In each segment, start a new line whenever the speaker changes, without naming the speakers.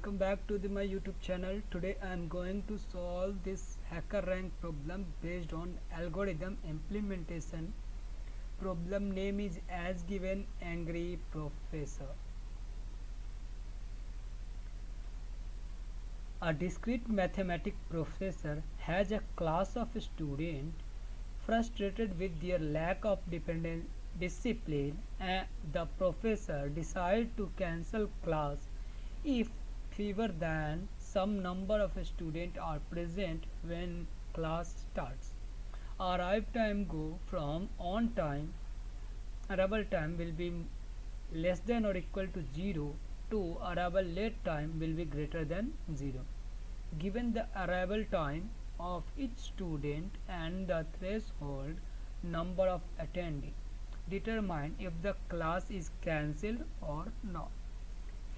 welcome back to my YouTube channel. Today I am going to solve this HackerRank problem based on algorithm implementation. Problem name is as given Angry Professor. A discrete mathematics professor has a class of students frustrated with their lack of discipline, and the professor decides to cancel class if fewer than some number of students are present when class starts. Arrive time go from on time, arrival time will be less than or equal to 0 to arrival late time will be greater than 0. Given the arrival time of each student and the threshold number of attendees, determine if the class is cancelled or not.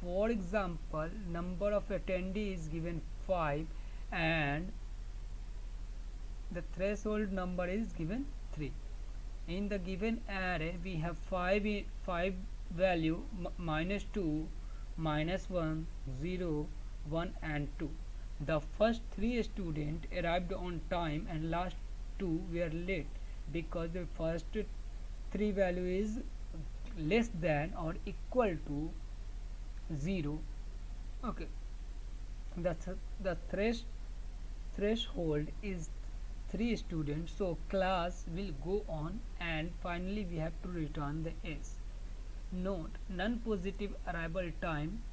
For example, number of attendees is given 5 and the threshold number is given 3. In the given array we have 5 value minus 2, minus 1, 0, 1 and 2. The first 3 students arrived on time and last 2 were late because the first 3 value is less than or equal to 0. Okay, the threshold is 3 students, so class will go on and finally we have to return the s. Note, non-positive arrival time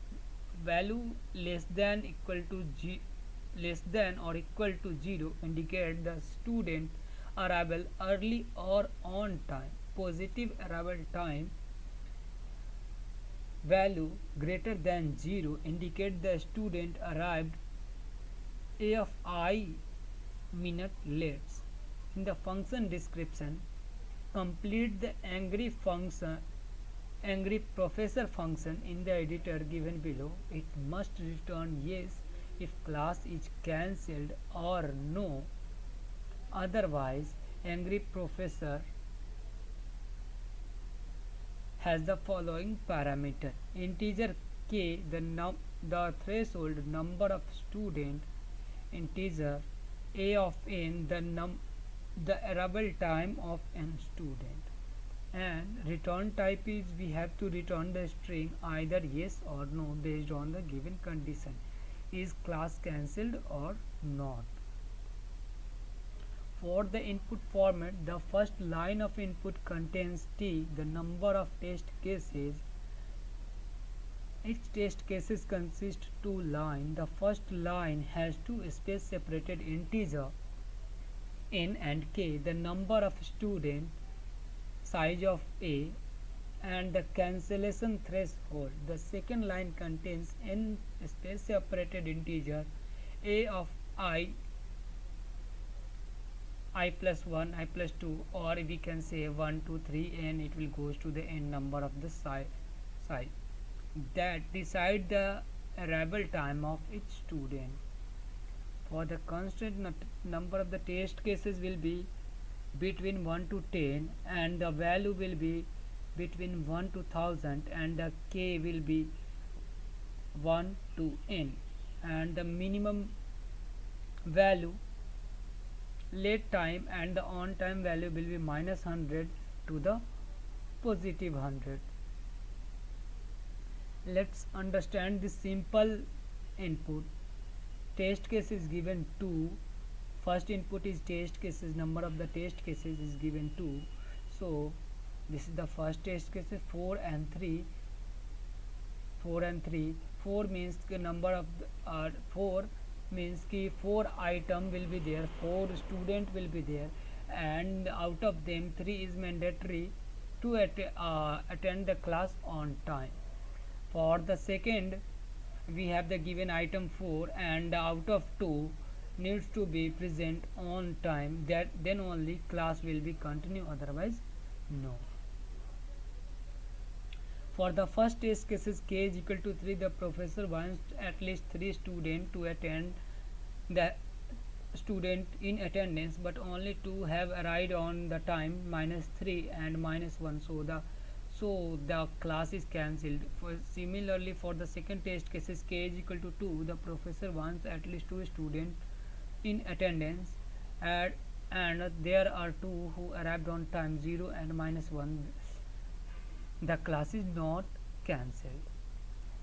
value less than or equal to 0 indicate the student arrival early or on time. Positive arrival time value greater than 0 indicate the student arrived a of I minute late. In the function description, complete the angry professor function in the editor given below. It must return yes if class is cancelled or no. Otherwise, angry professor has the following parameter: integer k, the threshold number of student; integer a of n, the arrival time of n student. And return type is we have to return the string either yes or no based on the given condition: is class cancelled or not. For the input format, the first line of input contains t, the number of test cases. Each test cases consists 2 lines. The first line has 2 space separated integer n and k, the number of student, size of a, and the cancellation threshold. The second line contains n space separated integer a of I plus 1, I plus 2, or we can say 1, 2, 3, and it will goes to the n number of the size that decide the arrival time of each student. For the constant number of the test cases will be between 1 to 10 and the value will be between 1 to 1000 and the k will be 1 to n, and the minimum value late time and the on time value will be minus 100 to the positive 100. Let's understand this simple input. Test case is given 2. First input is test cases, number of the test cases is given 2. So this is the first test cases 4 and 3. 4 means the number of 4 means ki 4 item will be there, 4 student will be there, and out of them 3 is mandatory to attend the class on time. For the second, we have the given item 4 and out of 2 needs to be present on time, that then only class will be continue, otherwise no. For the first test cases k is equal to 3, the professor wants at least 3 students to attend the student in attendance, but only 2 have arrived on the time, minus 3 and minus 1. so the class is cancelled. Similarly, for the second test cases k is equal to 2, the professor wants at least 2 students in attendance, and, and there are 2 who arrived on time, 0 and -1. The class is not cancelled.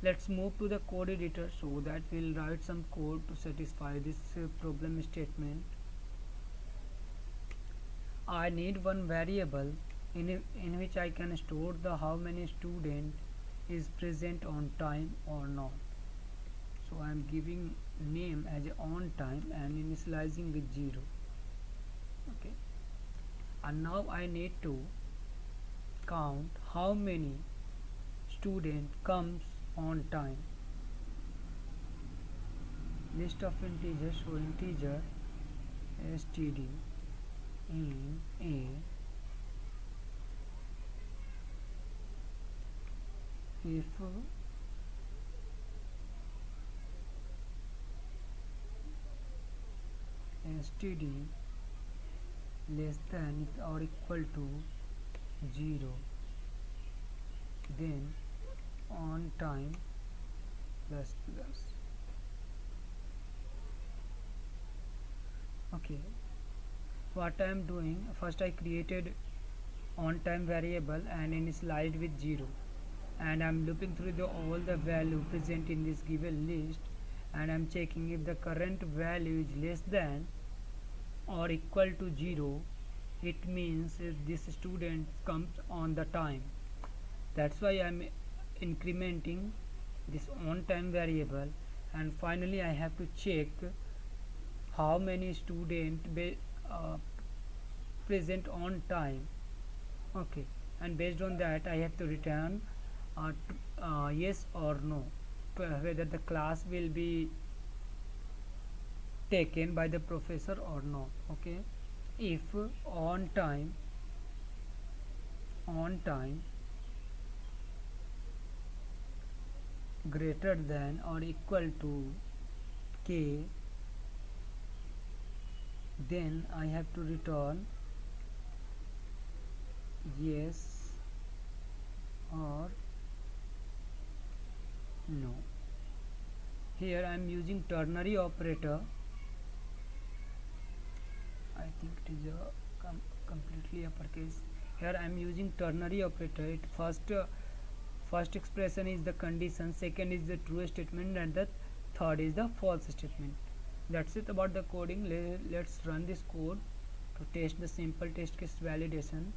Let's move to the code editor so that we'll write some code to satisfy this problem statement. I need one variable in which I can store the how many student is present on time or not. So I am giving name as a on time and initializing with 0. Okay, and now I need to count how many student comes on time. List of integers, so integer std in a if std less than or equal to 0, then on time plus plus. Okay, what I am doing, first I created on time variable and initialized with 0, and I'm looping through all the value present in this given list, and I'm checking if the current value is less than or equal to 0, it means this student comes on the time. That's why I'm incrementing this on time variable, and finally I have to check how many students present on time. Okay, and based on that I have to return yes or no, whether the class will be taken by the professor or not. Okay, if on time greater than or equal to k, then I have to return yes or no. Here I am using ternary operator. I think it is a completely uppercase. Here I am using ternary operator. It first expression is the condition, second is the true statement, and the third is the false statement. That's it about the coding. Let's run this code to test the simple test case validation.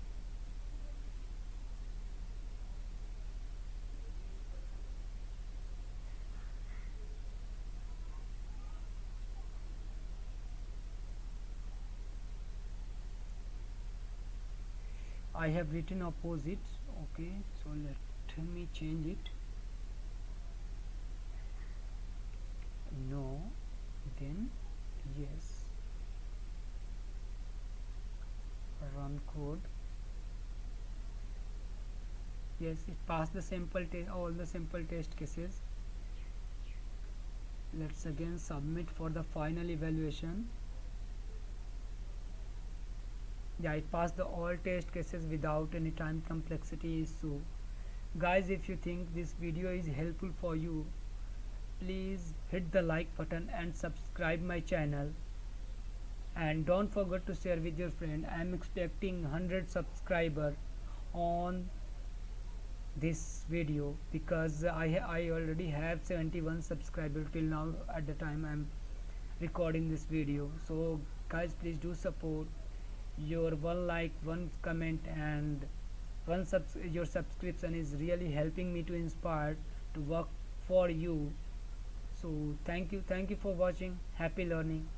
I have written opposite. Okay, so let me change it. No, then yes. Run code. Yes, it passed the simple test, all the simple test cases. Let's again submit for the final evaluation. Yeah, it passed the all test cases without any time complexity issue. Guys, if you think this video is helpful for you, please hit the like button and subscribe my channel, and don't forget to share with your friend. I am expecting 100 subscribers on this video because I already have 71 subscribers till now at the time I am recording this video. So guys, please do support. Your one like, one comment, and your subscription is really helping me to inspire to work for you. So thank you for watching. Happy learning.